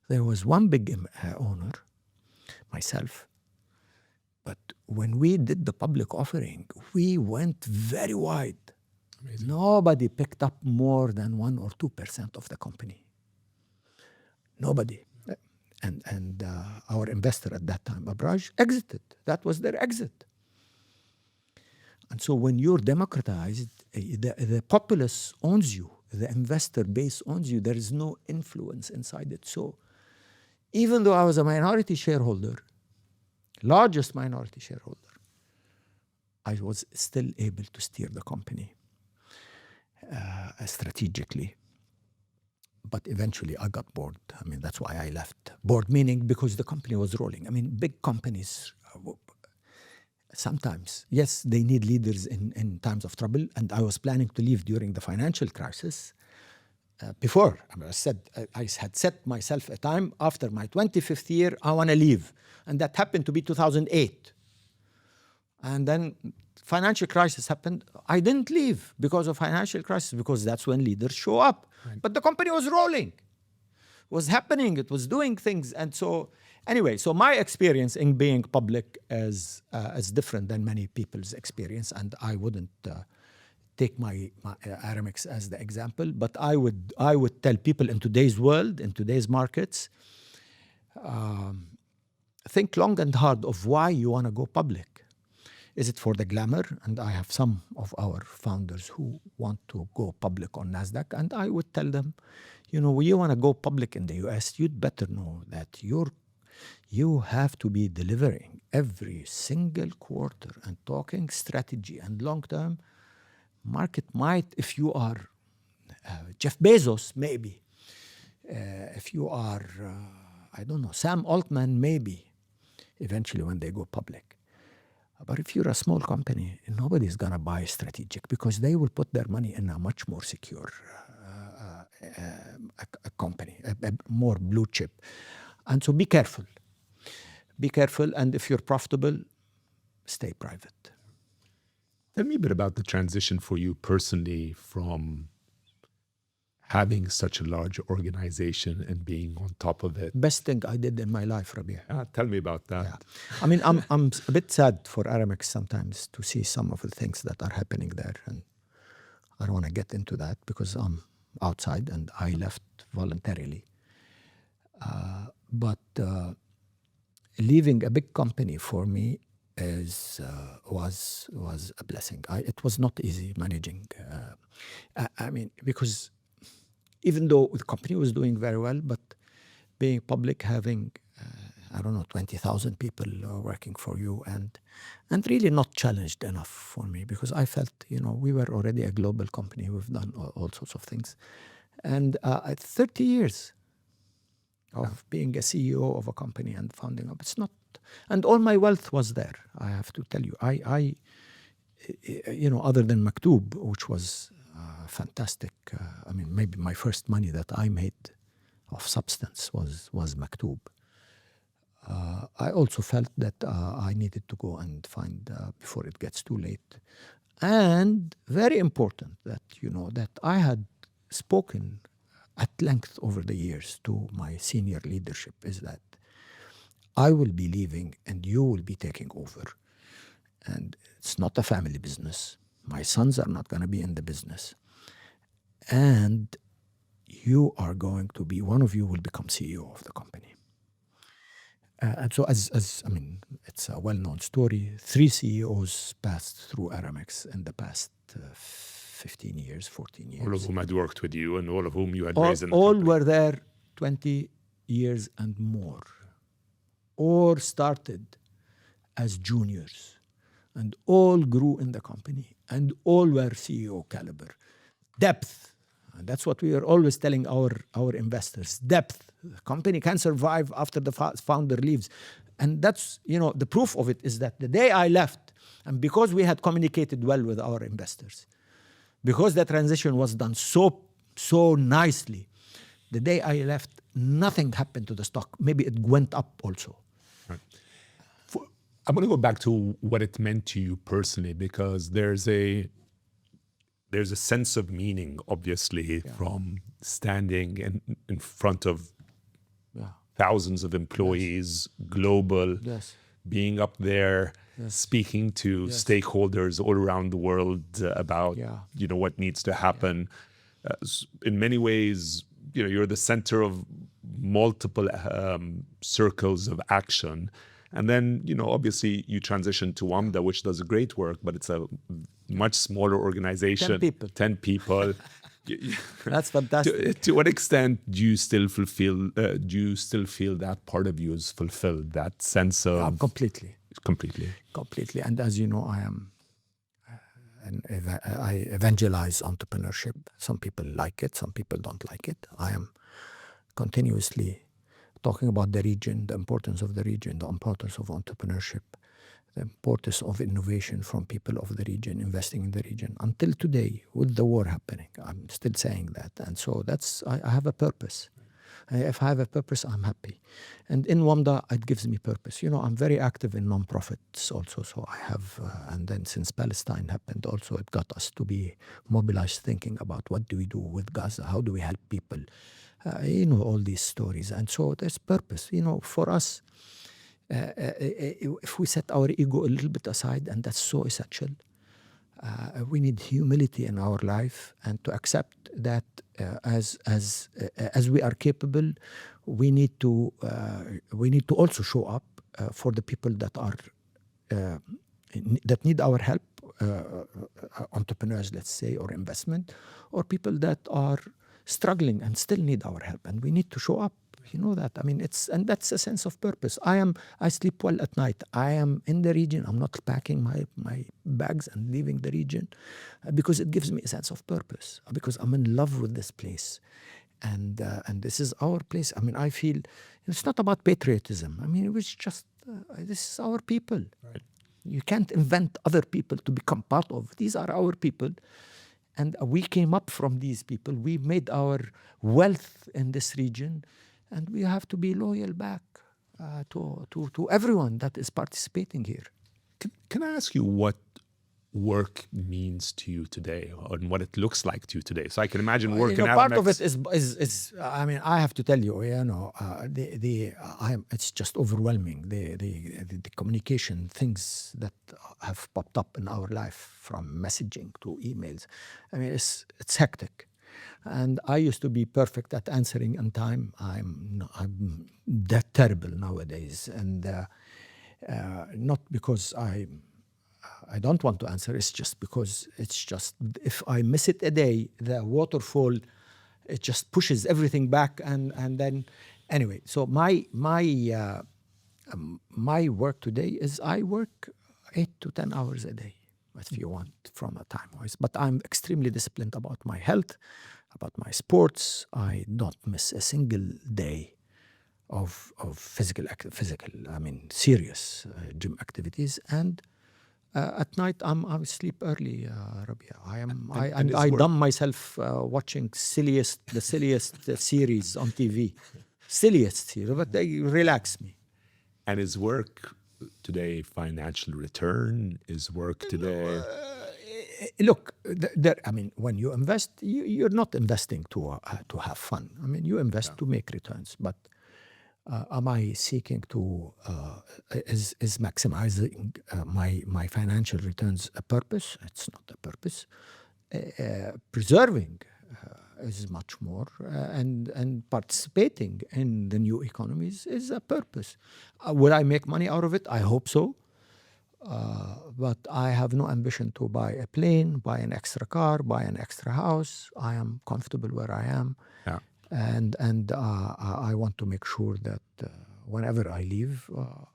S1: There was one big owner, myself, but when we did the public offering, we went very wide.
S2: Amazing.
S1: Nobody picked up more than 1 or 2% of the company. Nobody. And our investor at that time, Abraj, exited. That was their exit. And so when you're democratized, the populace owns you, the investor base owns you. There is no influence inside it. So even though I was a minority shareholder, largest minority shareholder, I was still able to steer the company strategically. But eventually I got bored. I mean, that's why I left. Bored meaning because the company was rolling. I mean, big companies, sometimes, yes, they need leaders in times of trouble. And I was planning to leave during the financial crisis. Before, I had set myself a time after my 25th year, I want to leave. And that happened to be 2008. And then financial crisis happened. I didn't leave because of financial crisis, because that's when leaders show up. Right. But the company was rolling, was happening, it was doing things. And so anyway, so my experience in being public is different than many people's experience. And I wouldn't take my Aramex as the example, but I would tell people in today's world, in today's markets, think long and hard of why you want to go public. Is it for the glamour? And I have some of our founders who want to go public on NASDAQ. And I would tell them, you know, when you want to go public in the US, you'd better know that you have to be delivering every single quarter and talking strategy and long-term. Market might, if you are Jeff Bezos, maybe. If you are, I don't know, Sam Altman, maybe, eventually when they go public. But if you're a small company, nobody's going to buy strategic because they will put their money in a much more secure a company, a more blue chip. And so be careful. Be careful. And if you're profitable, stay private.
S2: Tell me a bit about the transition for you personally from having such a large organization and being on top of it.
S1: Best thing I did in my life, Rabea.
S2: Tell me about that.
S1: Yeah. I mean, I'm a bit sad for Aramex sometimes to see some of the things that are happening there. And I don't want to get into that because I'm outside and I left voluntarily. But leaving a big company for me was a blessing. It was not easy managing. I mean, because even though the company was doing very well, but being public, having, 20,000 people working for you and really not challenged enough for me because I felt, we were already a global company. We've done all sorts of things. And 30 years of being a CEO of a company and founding up, it's not, and all my wealth was there, I have to tell you. I other than Maktoub, which was fantastic. Maybe my first money that I made of substance was Maktoub. I also felt that I needed to go and find before it gets too late. And very important that, that I had spoken at length over the years to my senior leadership is that I will be leaving and you will be taking over. And it's not a family business. My sons are not going to be in the business. And you are going to be, one of you will become CEO of the company. And so it's a well-known story. 3 CEOs passed through Aramex in the past 15 years, 14 years.
S2: All of whom had worked with you and all of whom you had raised in the
S1: all
S2: company.
S1: were there 20 years and more. Or started as juniors. And all grew in the company. And all were CEO caliber. Depth. And that's what we are always telling our investors. Depth. The company can survive after the founder leaves. And that's, the proof of it is that the day I left, and because we had communicated well with our investors, because the transition was done so nicely, The day I left, nothing happened to the stock. Maybe it went up also.
S2: Right. I'm going to go back to what it meant to you personally, because there's a sense of meaning, obviously, from standing in front of thousands of employees, global, being up there, speaking to stakeholders all around the world about what needs to happen. In many ways, you're the center of multiple circles of action. And then, obviously you transition to Wamda, which does great work, but it's a much smaller organization. 10 people.
S1: That's fantastic.
S2: To what extent do you still feel that part of you is fulfilled, that sense of...
S1: Completely.
S2: Completely.
S1: And as you know, I evangelize entrepreneurship. Some people like it, some people don't like it. I am continuously talking about the region, the importance of the region, the importance of entrepreneurship, the importance of innovation from people of the region, investing in the region. Until today, with the war happening, I'm still saying that. And so I have a purpose. If I have a purpose, I'm happy. And in Wamda, it gives me purpose. I'm very active in non-profits also. So I have, and then since Palestine happened also, it got us to be mobilized thinking about what do we do with Gaza? How do we help people? All these stories. And so there's purpose. For us, if we set our ego a little bit aside, and that's so essential, we need humility in our life and to accept that as we are capable, we need to also show up for the people that are that need our help, entrepreneurs, let's say, or investment, or people that are struggling and still need our help, and we need to show up. That. I mean, and that's a sense of purpose. I sleep well at night. I am in the region. I'm not packing my bags and leaving the region because it gives me a sense of purpose, because I'm in love with this place. And this is our place. I mean, I feel it's not about patriotism. I mean, it was just, this is our people.
S2: Right.
S1: You can't invent other people to become part of. These are our people. And we came up from these people. We made our wealth in this region. And we have to be loyal back to everyone that is participating here.
S2: Can I ask you what work means to you today, and what it looks like to you today? So I can imagine working at
S1: part
S2: Aramex.
S1: of it is I mean, I have to tell you, it's just overwhelming. The communication things that have popped up in our life, from messaging to emails. I mean, it's hectic. And I used to be perfect at answering on time. I'm that terrible nowadays, and not because I don't want to answer. It's just because if I miss it a day, the waterfall, it just pushes everything back, and then anyway. So my work today is I work 8 to 10 hours a day, if you want, from a time-wise. But I'm extremely disciplined about my health, about my sports. I don't miss a single day of physical, I mean, serious gym activities. And at night, I sleep early, Rabea. I dumb myself watching the silliest series on TV. Silliest series, but they relax me.
S2: And is work today financial return? Is work today...
S1: Look, I mean, when you invest, you're not investing to have fun. I mean, you invest to make returns. But am I seeking to is maximizing my financial returns a purpose? It's not a purpose. Preserving is much more, and participating in the new economies is a purpose. Will I make money out of it? I hope so. But I have no ambition to buy a plane, buy an extra car, buy an extra house. I am comfortable where I am.
S2: Yeah.
S1: And I want to make sure that whenever I leave,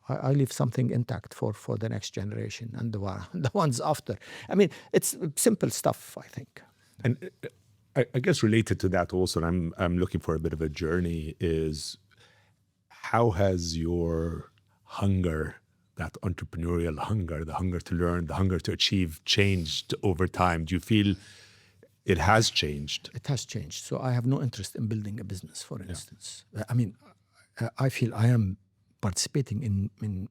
S1: I leave something intact for the next generation and the ones after. I mean, it's simple stuff, I think.
S2: And I guess related to that also, and I'm looking for a bit of a journey, is how has your hunger, that entrepreneurial hunger, the hunger to learn, the hunger to achieve, changed over time? Do you feel It has changed.
S1: It has changed. So I have no interest in building a business, for instance. I mean, I feel I am participating in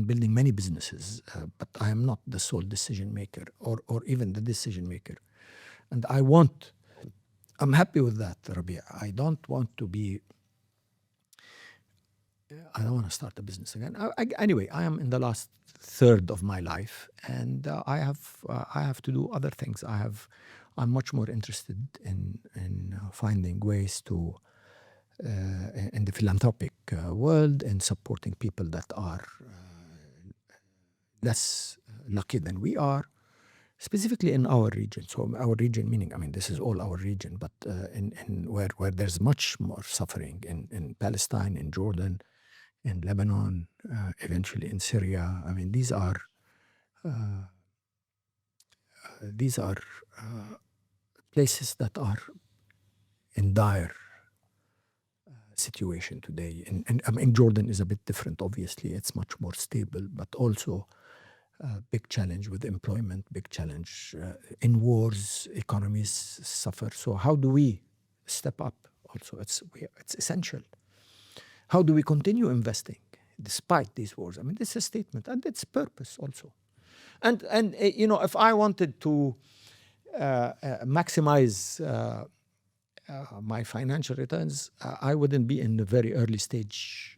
S1: building many businesses, but I am not the sole decision maker or even the decision maker. And I'm happy with that, Rabea. I don't want to start a business again. Anyway, I am in the last third of my life, and I have to do other things. I'm much more interested in finding ways to in the philanthropic world and supporting people that are less lucky than we are, specifically in our region. So our region, meaning, I mean, this is all our region, but in where there's much more suffering in Palestine, in Jordan, in Lebanon, eventually in Syria. I mean, these are places that are in dire situation today. And I mean, Jordan is a bit different, obviously. It's much more stable, but also big challenge with employment, big challenge in wars, economies suffer. So how do we step up? Also, it's essential. How do we continue investing despite these wars? I mean, this is a statement, and it's purpose also. And if I wanted to maximize my financial returns, I wouldn't be in the very early stage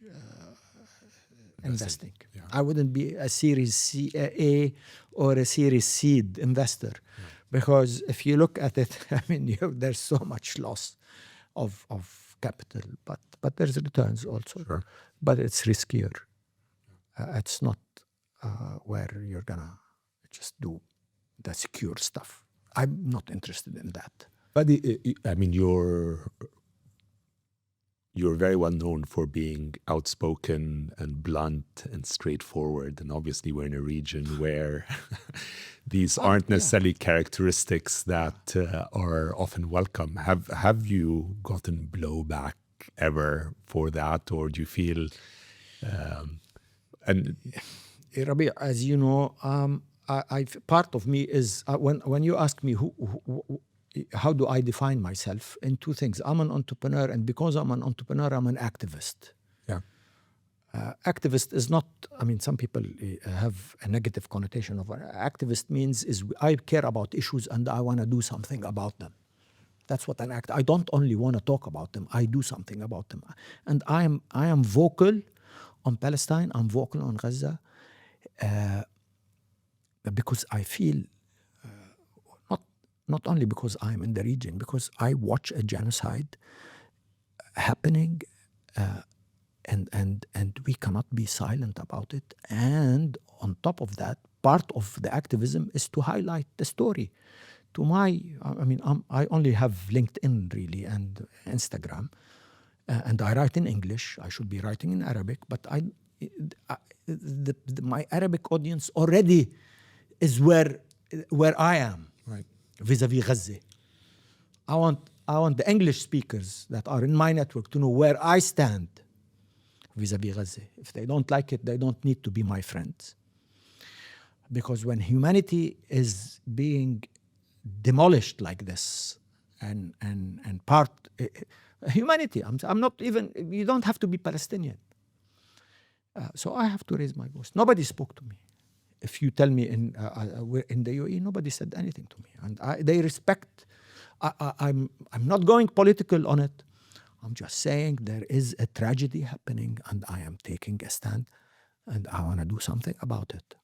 S1: investing. Yeah. I wouldn't be a Series A or a Series Seed investor, because if you look at it, I mean, there's so much loss of capital, but there's returns also. Sure. But it's riskier. It's not where you're gonna just do the secure stuff. I'm not interested in that.
S2: But I mean, you're very well known for being outspoken and blunt and straightforward. And obviously we're in a region where these aren't necessarily characteristics that are often welcome. Have you gotten blowback ever for that? Or do you feel...
S1: Rabea, as you know, part of me is, when you ask me how do I define myself, in two things. I'm an entrepreneur, and because I'm an entrepreneur, I'm an activist.
S2: Yeah.
S1: Activist is not, I mean, some people have a negative connotation of what activist means. Is I care about issues and I want to do something about them. That's what an I don't only want to talk about them, I do something about them. And I am vocal on Palestine, I'm vocal on Gaza, because I feel, not only because I'm in the region, because I watch a genocide happening, and we cannot be silent about it. And on top of that, part of the activism is to highlight the story. I only have LinkedIn really and Instagram, and I write in English. I should be writing in Arabic, but my Arabic audience already is where I am.
S2: Right.
S1: Vis-a-vis Gaza. I want the English speakers that are in my network to know where I stand vis-a-vis Gaza. If they don't like it, they don't need to be my friends. Because when humanity is being demolished like this, and humanity, I'm not even, you don't have to be Palestinian. So I have to raise my voice. Nobody spoke to me. If you tell me in the UAE, nobody said anything to me, and they respect. I'm not going political on it. I'm just saying there is a tragedy happening, and I am taking a stand, and I want to do something about it.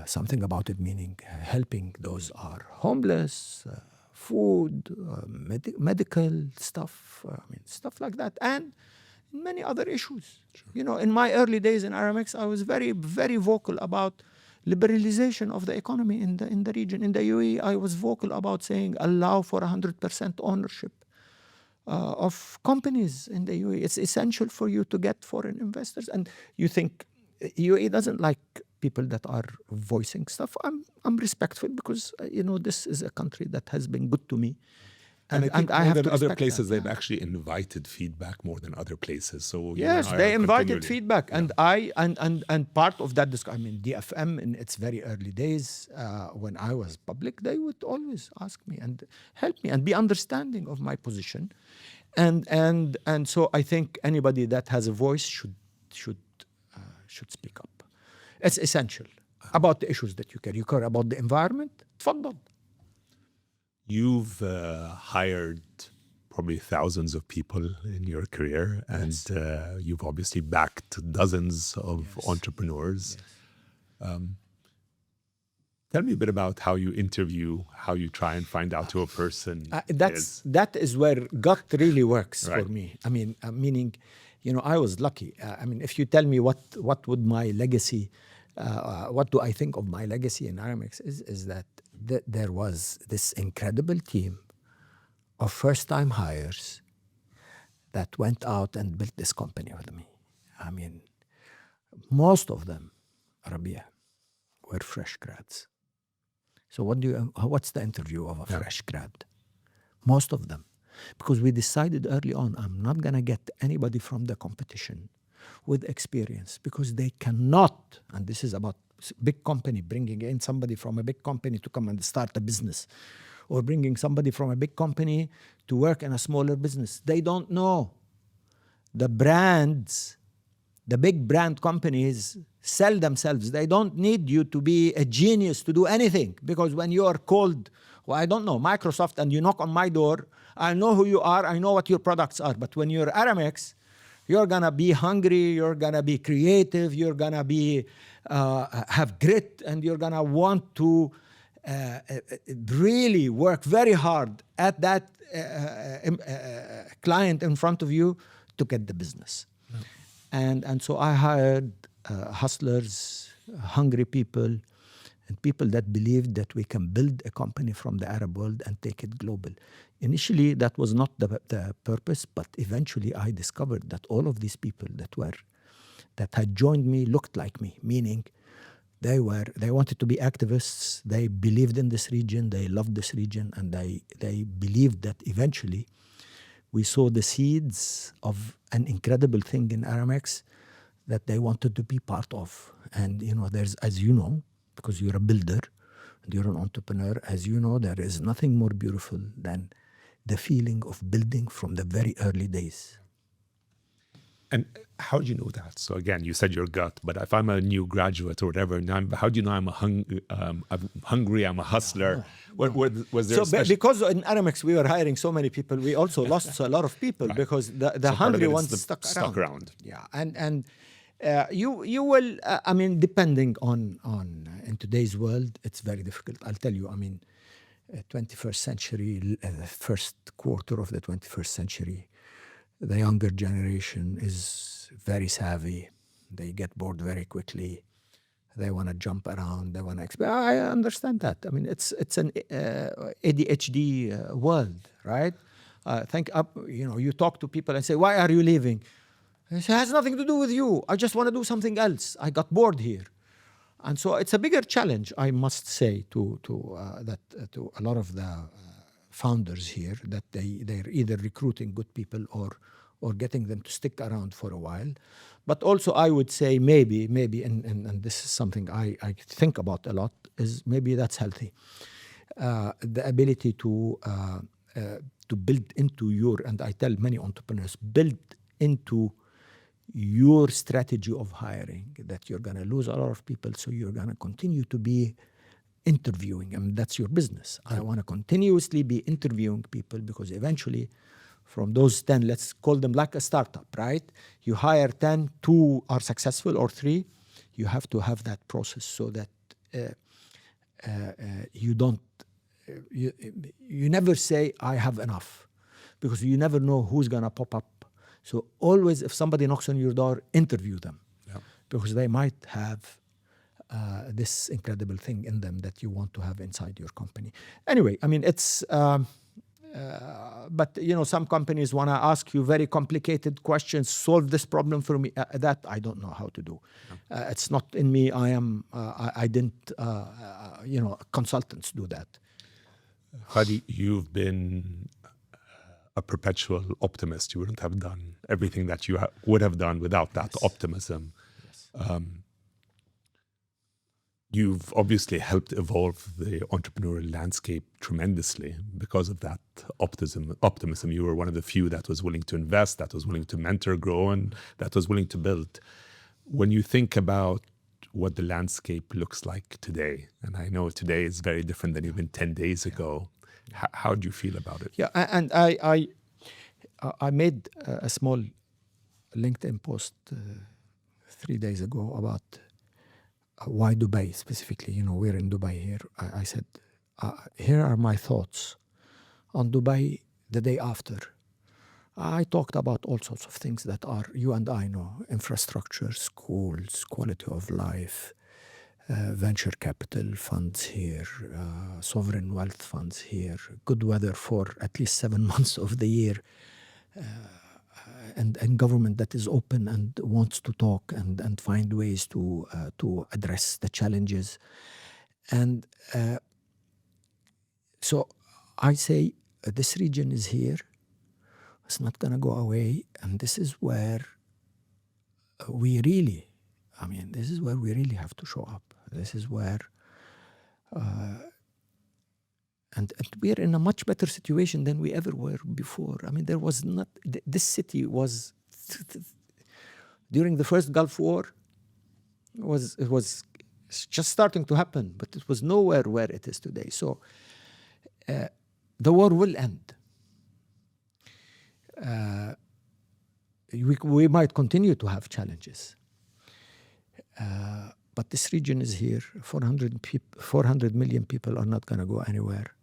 S1: Something about it meaning helping those who are homeless, food, medical stuff, stuff like that, and many other issues. Sure. You know, in my early days in Aramex, I was very, very vocal about liberalization of the economy in the region. In the UAE, I was vocal about saying allow for 100% ownership of companies in the UAE. It's essential for you to get foreign investors. And you think UAE doesn't like people that are voicing stuff. I'm respectful because, this is a country that has been good to me.
S2: And I think
S1: I
S2: more
S1: have
S2: than
S1: to
S2: other
S1: respect
S2: places,
S1: that,
S2: they've actually invited feedback more than other places. So you
S1: Yes,
S2: and I
S1: they
S2: are
S1: invited
S2: continually-
S1: feedback, and and part of that I mean, DFM in its very early days, when I was public, they would always ask me and help me and be understanding of my position, and so I think anybody that has a voice should speak up. It's essential about the issues that you care. You care about the environment. تفضل.
S2: You've hired probably thousands of people in your career, and you've obviously backed dozens of entrepreneurs. Tell me a bit about how you interview, how you try and find out who a person is.
S1: That is where gut really works
S2: Right.
S1: for me. I mean, meaning, I was lucky. I mean, if you tell me what would my legacy, what do I think of my legacy in Aramex is that there was this incredible team of first-time hires that went out and built this company with me. I mean, most of them, Rabea, were fresh grads. So what's the interview of a fresh grad? Most of them. Because we decided early on, I'm not going to get anybody from the competition with experience, because they cannot, and this is about big company, bringing in somebody from a big company to come and start a business, or bringing somebody from a big company to work in a smaller business. They don't know. The brands, the big brand companies sell themselves. They don't need you to be a genius to do anything, because when you are called, well, I don't know, Microsoft, and you knock on my door, I know who you are, I know what your products are. But when you're Aramex, you're going to be hungry, you're going to be creative, you're going to be have grit, and you're going to want to really work very hard at that client in front of you to get the business. And so I hired hustlers, hungry people, and people that believed that we can build a company from the Arab world and take it global. Initially, that was not the purpose, but eventually I discovered that all of these people that had joined me looked like me, meaning they wanted to be activists, they believed in this region, they loved this region, and they believed that eventually we saw the seeds of an incredible thing in Aramex that they wanted to be part of. And, there's, as you know, because you're a builder and you're an entrepreneur, as you know, there is nothing more beautiful than the feeling of building from the very early days.
S2: And how do you know that? So again, you said your gut, but if I'm a new graduate or whatever, how do you know I'm hungry, I'm a hustler? Was there
S1: Because in Aramex we were hiring so many people, we also lost a lot of people, right, because the hungry ones stuck around. Yeah, and you will, I mean, depending on in today's world, it's very difficult. I'll tell you, I mean, 21st century, the first quarter of the 21st century, the younger generation is very savvy. They get bored very quickly. They want to jump around. They want to I understand that. I mean, it's an ADHD world, right? You talk to people and say, "Why are you leaving?" It has nothing to do with you. I just want to do something else. I got bored here. And so it's a bigger challenge, I must say, to a lot of the founders here, that they're either recruiting good people or getting them to stick around for a while. But also I would say maybe, and this is something I think about a lot, is maybe that's healthy. The ability to build into your, and I tell many entrepreneurs, build into your strategy of hiring that you're going to lose a lot of people, so you're going to continue to be interviewing. I mean, that's your business. I want to continuously be interviewing people, because eventually from those 10, let's call them like a startup, right? You hire 10, 2 are successful or 3. You have to have that process so that you don't, you never say, I have enough, because you never know who's going to pop up. So always, if somebody knocks on your door, interview them, because they might have this incredible thing in them that you want to have inside your company. Anyway, I mean, it's, but some companies want to ask you very complicated questions, solve this problem for me. That I don't know how to do. It's not in me. I didn't, consultants do that.
S2: Fadi, you've been a perpetual optimist. You wouldn't have done everything that you would have done without that optimism.
S1: Yes.
S2: You've obviously helped evolve the entrepreneurial landscape tremendously because of that optimism. You were one of the few that was willing to invest, that was willing to mentor, grow, and that was willing to build. When you think about what the landscape looks like today, and I know today is very different than even 10 days ago, how do you feel about it?
S1: Yeah, and I made a small LinkedIn post 3 days ago about why Dubai specifically. You know, we're in Dubai here. I said, here are my thoughts on Dubai the day after. I talked about all sorts of things that are, you and I know, infrastructure, schools, quality of life, venture capital funds here, sovereign wealth funds here, good weather for at least 7 months of the year, and government that is open and wants to talk and find ways to address the challenges. And so I say this region is here. It's not going to go away. And this is where we really have to show up. This is where, and we're in a much better situation than we ever were before. I mean, there was not, this city was, during the first Gulf War, it was just starting to happen, but it was nowhere where it is today. So the war will end. We might continue to have challenges. But this region is here. 400 million people are not going to go anywhere.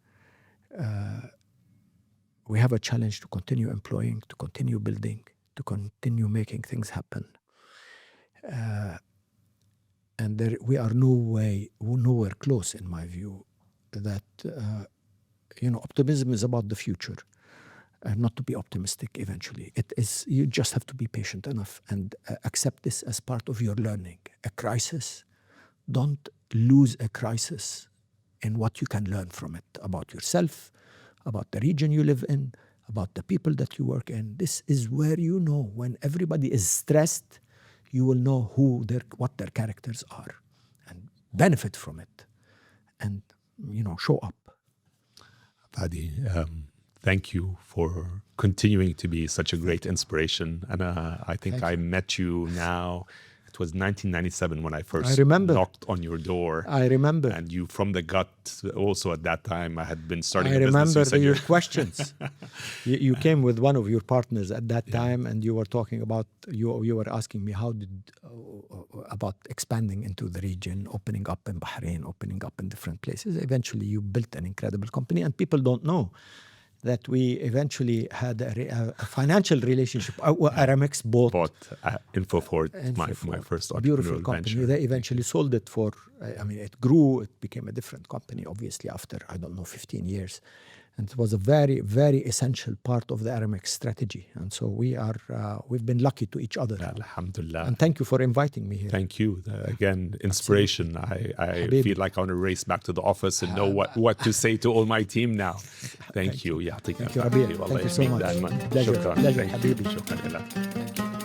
S1: We have a challenge to continue employing, to continue building, to continue making things happen. And we are nowhere close, in my view, that, optimism is about the future. Not to be optimistic eventually. It is, you just have to be patient enough and accept this as part of your learning. A crisis, don't lose a crisis in what you can learn from it, about yourself, about the region you live in, about the people that you work in. This is where you know when everybody is stressed, you will know what their characters are and benefit from it and, show up.
S2: Fadi, thank you for continuing to be such a great inspiration. And I think I met you now. It was 1997 when I first knocked on your door.
S1: I remember.
S2: And you, from the gut, also at that time, I had been starting
S1: a
S2: business.
S1: I remember your questions. You came with one of your partners at that time, and you were talking about, you were asking me about expanding into the region, opening up in Bahrain, opening up in different places. Eventually, you built an incredible company, and people don't know that we eventually had a financial relationship. Aramex bought
S2: InfoFord, my first entrepreneurial
S1: beautiful company.
S2: venture.
S1: They eventually sold it for, it grew, it became a different company, obviously, after, 15 years. And it was a very, very essential part of the Aramex strategy. And so we've been lucky to each other.
S2: Alhamdulillah.
S1: And thank you for inviting me here.
S2: Thank you. Again, inspiration. I feel like I want to race back to the office and know what to say to all my team now. Thank you.
S1: Thank you, Rabea. Thank you so much.
S2: شكرا.
S1: Pleasure.
S2: Thank you.
S1: حبيبي.
S2: شكرا لك.